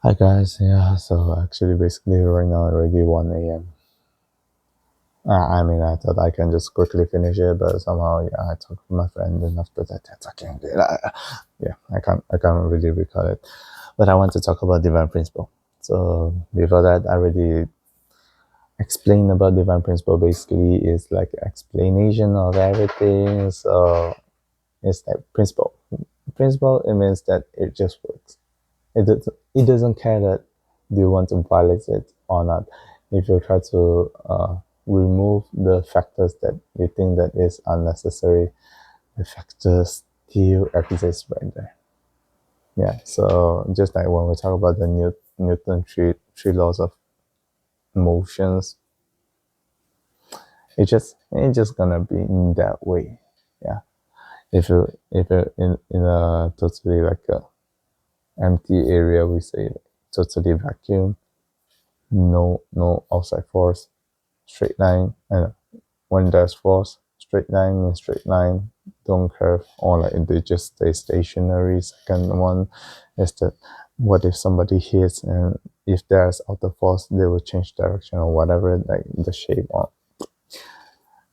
Hi guys, yeah, so actually basically right now already 1 a.m. I mean, I thought I can just quickly finish it, but somehow, yeah, I talked to my friend and after that, yeah, talking, yeah, I can't really recall it. But I want to talk about divine principle. So before that, I already explained about divine principle. Basically, it's like explanation of everything. So it's like principle. Principle, it means that it just works. It doesn't care that you want to violate it or not. If you try to remove the factors that you think that is unnecessary, the factors still exist right there. Yeah. So just like when we talk about the Newton three laws of motions, it's just gonna be in that way. Yeah. If you in a totally like a empty area, we say like totally vacuum, no outside force, straight line, and when there's force, straight line means straight line, don't curve, or like they just stay stationary. Second one is that what if somebody hits and if there's outer force, they will change direction or whatever, like the shape or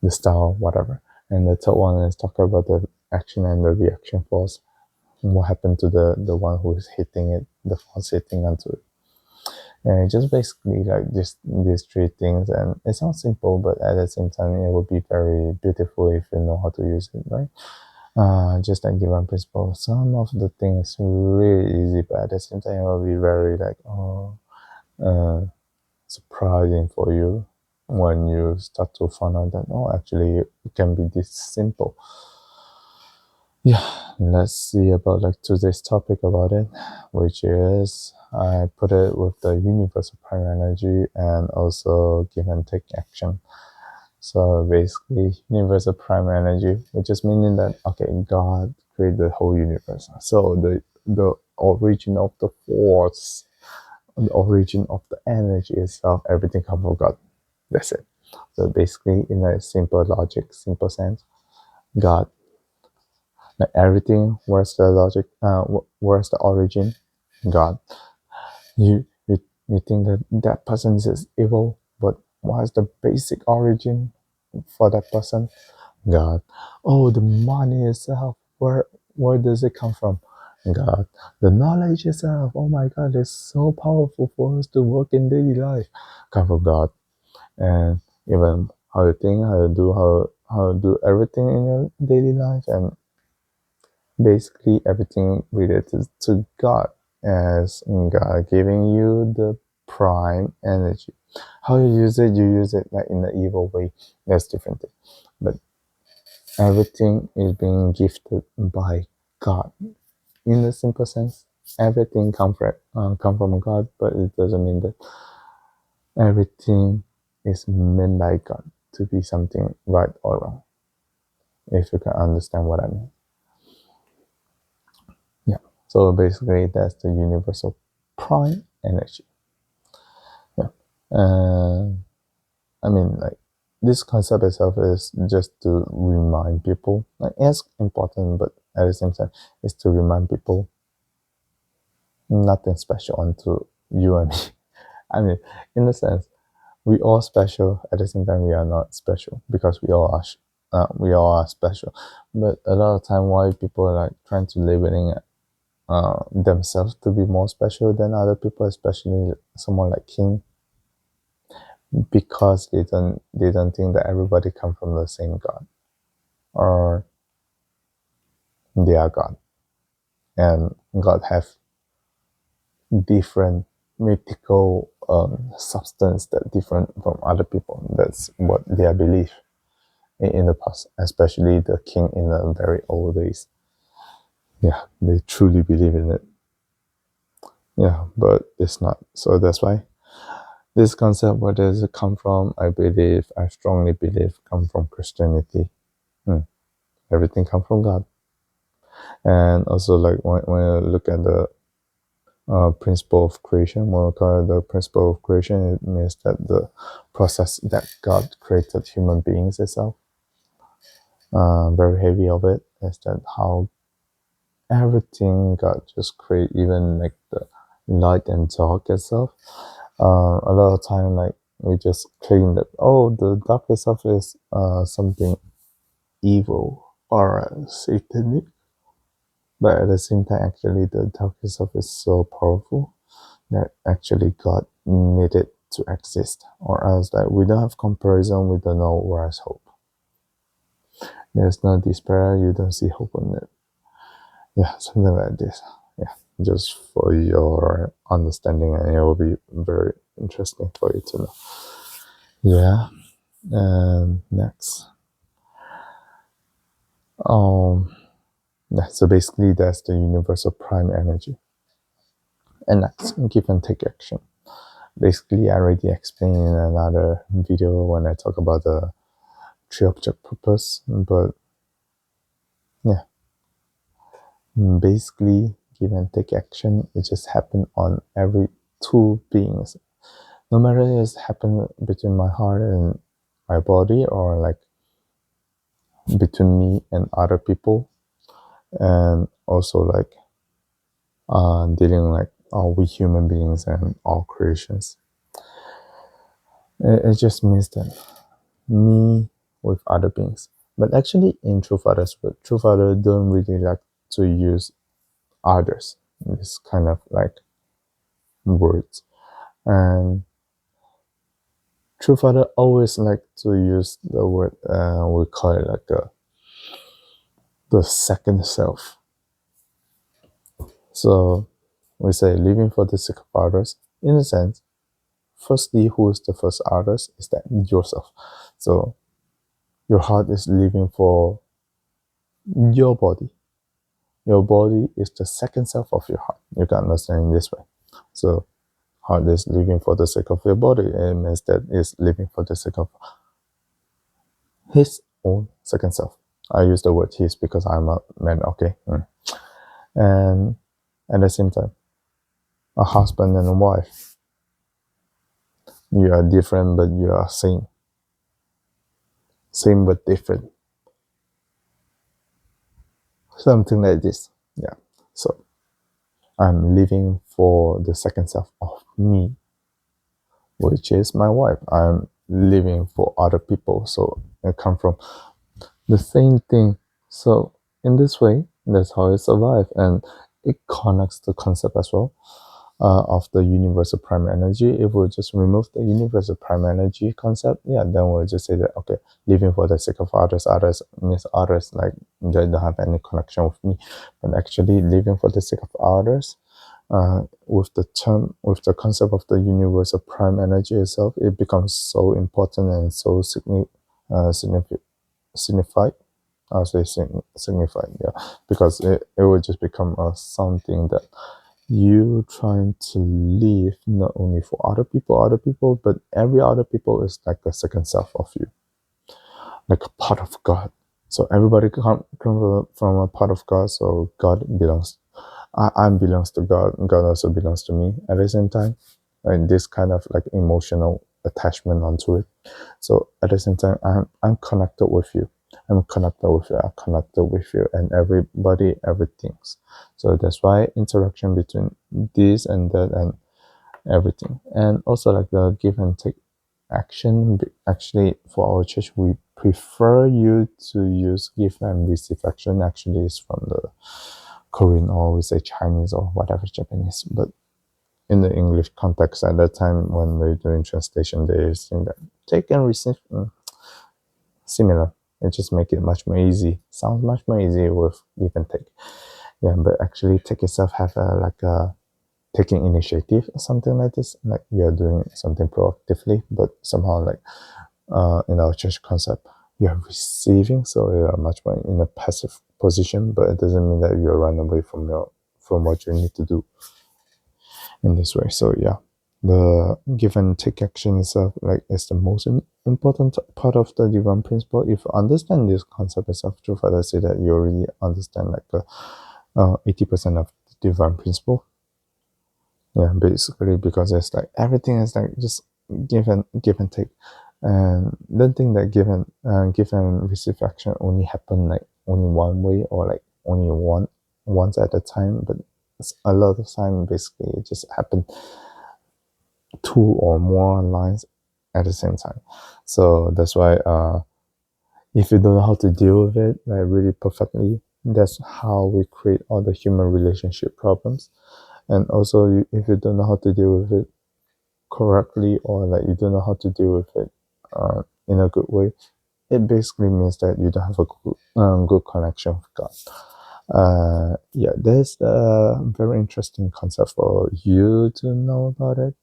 the style, whatever. And the third one is talk about the action and the reaction force. What happened to the one who is hitting it, the force hitting onto it. And just basically like just these three things, and it sounds simple, but at the same time, it would be very beautiful if you know how to use it, right? Just like divine principle, some of the things really easy, but at the same time, it will be very like uh, surprising for you when you start to find out that actually it can be this simple. Yeah, let's see about like today's topic about it, which is I put it with the universal prime energy and also give and take action. So basically, universal prime energy, which is meaning that okay, God created the whole universe. So the origin of the force, the origin of the energy itself, everything comes from God. That's it. So basically, in a simple logic, simple sense, God, like everything, where's the logic, where's the origin? God. You think that that person is evil, but what is the basic origin for that person? God. Oh, the money itself, where does it come from? God. The knowledge itself, oh my God, it's so powerful for us to work in daily life, come from God. And even how you think, how you do everything in your daily life, and basically everything related to God, as God giving you the prime energy. How you use it like in the evil way, that's different thing. But everything is being gifted by God. In the simple sense, everything come from God, but it doesn't mean that everything is meant by God to be something right or wrong. If you can understand what I mean. Yeah. So basically, that's the universal prime energy. Yeah. Uh, I mean, like this concept itself is just to remind people. Like it's important, but at the same time, it's to remind people nothing special unto you and me. I mean, in a sense, we all special. At the same time, we are not special because we all are special. But a lot of time, why people are like trying to labeling themselves to be more special than other people, especially someone like King, because they don't think that everybody come from the same God or they are God, and God have different mythical substance that different from other people. That's what their belief in the past, especially the king in the very old days. Yeah, they truly believe in it. Yeah, but it's not. So that's why this concept, where does it come from? I strongly believe, come from Christianity. Hmm. Everything comes from God. And also, like when you look at the principle of creation, when we call it the principle of creation, it means that the process that God created human beings itself. Very heavy of it is that how everything God just create, even like the light and dark itself. A lot of time, like we just claim that, oh, the dark itself is something evil or satanic, but at the same time, actually, the dark itself is so powerful that actually God needed to exist, or else that we don't have comparison, we don't know where's hope. There's no despair, you don't see hope on it. Yeah, something like this. Yeah, just for your understanding, and it will be very interesting for you to know. Yeah, and next. Yeah, so basically that's the universal prime energy. And next, give and take action. Basically, I already explained in another video when I talk about the three object purpose, but yeah, basically give and take action, it just happen on every two beings. No matter it's happen between my heart and my body, or like between me and other people, and also like dealing like all we human beings and all creations. It just means that me with other beings. But actually, in True Father's word, True Father don't really like to use others. This kind of like words, and True Father always like to use the word we call it like the second self. So we say living for the sake of others. In a sense, firstly, who is the first others is that yourself. So your heart is living for your body. Your body is the second self of your heart. You can understand in this way. So heart is living for the sake of your body. It means that it's living for the sake of his own second self. I use the word his because I'm a man, okay? And at the same time, a husband and a wife. You are different, but you are same. Same but different. Something like this. Yeah. So I'm living for the second self of me, which is my wife. I'm living for other people. So I come from the same thing. So in this way, that's how I survive. And it connects the concept as well of the universal prime energy. If we just remove the universal prime energy concept, yeah, then we'll just say that, okay, living for the sake of others, others means others, like they don't have any connection with me. But actually living for the sake of others, with the concept of the universal prime energy itself, it becomes so important and so signified. I'll say signified, yeah, because it will just become something that you trying to live not only for other people, but every other people is like a second self of you, like a part of God. So everybody come from a part of God. So God belongs, I belongs to God. God also belongs to me at the same time, and this kind of like emotional attachment onto it. So at the same time, I'm connected with you. I'm connected with you. I'm connected with you, and everybody, everything. So that's why interaction between this and that and everything, and also like the give and take action. Actually, for our church, we prefer you to use give and receive action. Actually, it's from the Korean, or we say Chinese or whatever, Japanese, but in the English context at that time when we're doing translation, they think that take and receive similar. It just make it much more easy. Sounds much more easy with give and take. Yeah, but actually take itself have like a taking initiative or something like this. Like you are doing something proactively, but somehow like in our church concept, you are receiving, so you are much more in a passive position, but it doesn't mean that you run away from what you need to do in this way. So yeah, the give and take action itself like is the most important part of the divine principle. If you understand this concept itself, True Father say that you already understand like 80% of the divine principle. Yeah, basically, because it's like everything is like just give and take, and don't think that give and receive action only happen like only one way, or like only once at a time. But a lot of time basically it just happen two or more lines at the same time. So that's why if you don't know how to deal with it like really perfectly, that's how we create all the human relationship problems. And also if you don't know how to deal with it correctly, or like you don't know how to deal with it in a good way, it basically means that you don't have a good connection with God. Yeah, there's a very interesting concept for you to know about it.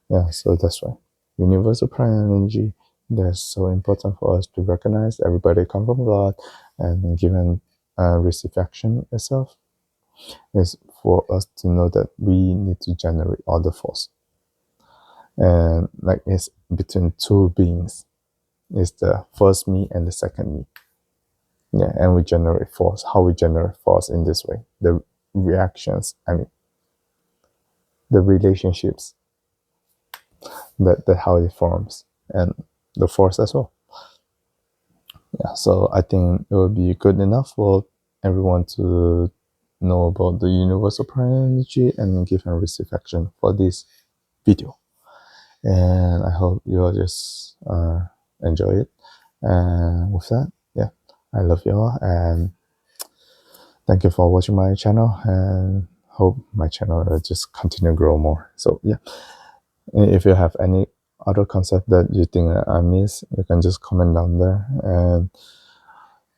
Yeah, so that's why universal prime energy, that's so important for us to recognize everybody come from God, and given receive action itself is for us to know that we need to generate all the force. And like it's between two beings, is the first me and the second me. Yeah, and we generate force. How we generate force in this way? The reactions, I mean, the relationships, that how it forms, and the force as well. Yeah, so I think it would be good enough for everyone to know about the universal prime energy and give and receive action for this video. And I hope you all just enjoy it. And with that, yeah, I love you all, and thank you for watching my channel, and hope my channel will just continue to grow more. So yeah, if you have any other concept that you think that I miss, you can just comment down there. And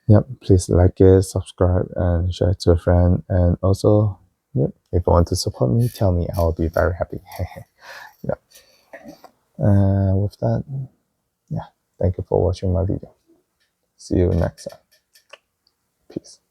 yeah, please like it, subscribe, and share it to a friend. And also, yeah, if you want to support me, tell me, I'll be very happy. Yeah. With that, yeah, thank you for watching my video. See you next time. Peace.